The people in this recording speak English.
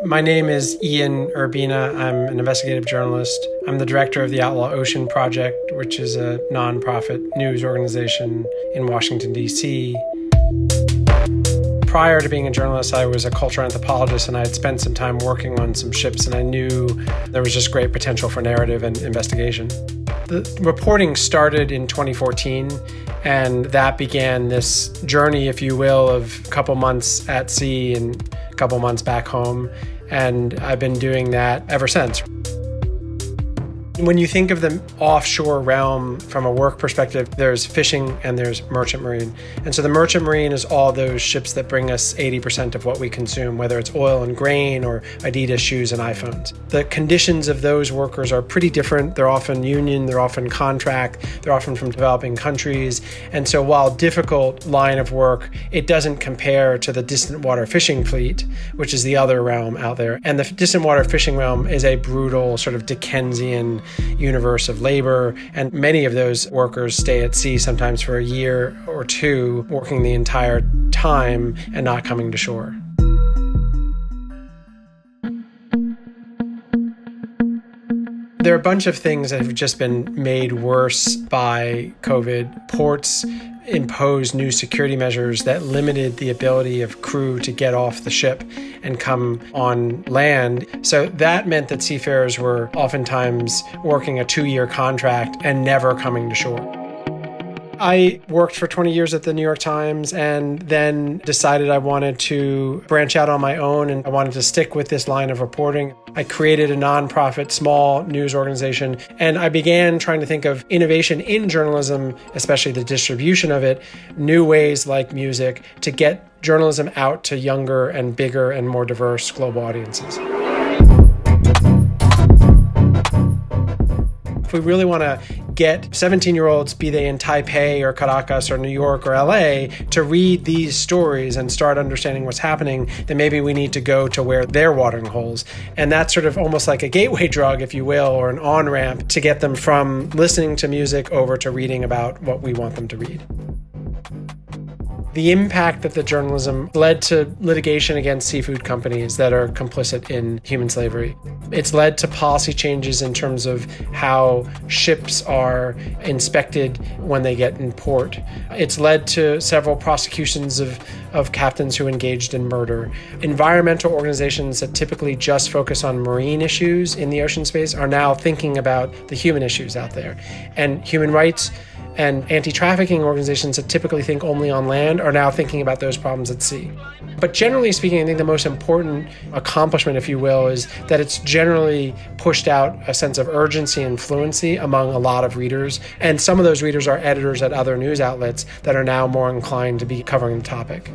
My name is Ian Urbina. I'm an investigative journalist. I'm the director of the Outlaw Ocean Project, which is a nonprofit news organization in Washington, D.C. Prior to being a journalist, I was a cultural anthropologist, and I had spent some time working on some ships, and I knew there was just great potential for narrative and investigation. The reporting started in 2014, and that began this journey, if you will, of a couple months at sea and a couple months back home, and I've been doing that ever since. When you think of the offshore realm from a work perspective, there's fishing and there's merchant marine. And so the merchant marine is all those ships that bring us 80% of what we consume, whether it's oil and grain or Adidas shoes and iPhones. The conditions of those workers are pretty different. They're often union, they're often contract, they're often from developing countries. And so while difficult line of work, it doesn't compare to the distant water fishing fleet, which is the other realm out there. And the distant water fishing realm is a brutal sort of Dickensian universe of labor, and many of those workers stay at sea sometimes for a year or two, working the entire time and not coming to shore. There are a bunch of things that have just been made worse by COVID. Ports imposed new security measures that limited the ability of crew to get off the ship and come on land. So that meant that seafarers were oftentimes working a 2-year contract and never coming to shore. I worked for 20 years at the New York Times and then decided I wanted to branch out on my own, and I wanted to stick with this line of reporting. I created a nonprofit small news organization, and I began trying to think of innovation in journalism, especially the distribution of it, new ways like music, to get journalism out to younger and bigger and more diverse global audiences. If we really want to get 17-year-olds, be they in Taipei or Caracas or New York or LA, to read these stories and start understanding what's happening, then maybe we need to go to where they're watering holes. And that's sort of almost like a gateway drug, if you will, or an on-ramp to get them from listening to music over to reading about what we want them to read. The impact of the journalism led to litigation against seafood companies that are complicit in human slavery. It's led to policy changes in terms of how ships are inspected when they get in port. It's led to several prosecutions of captains who engaged in murder. Environmental organizations that typically just focus on marine issues in the ocean space are now thinking about the human issues out there. And human rights and anti-trafficking organizations that typically think only on land are now thinking about those problems at sea. But generally speaking, I think the most important accomplishment, if you will, is that it's generally pushed out a sense of urgency and fluency among a lot of readers. And some of those readers are editors at other news outlets that are now more inclined to be covering the topic.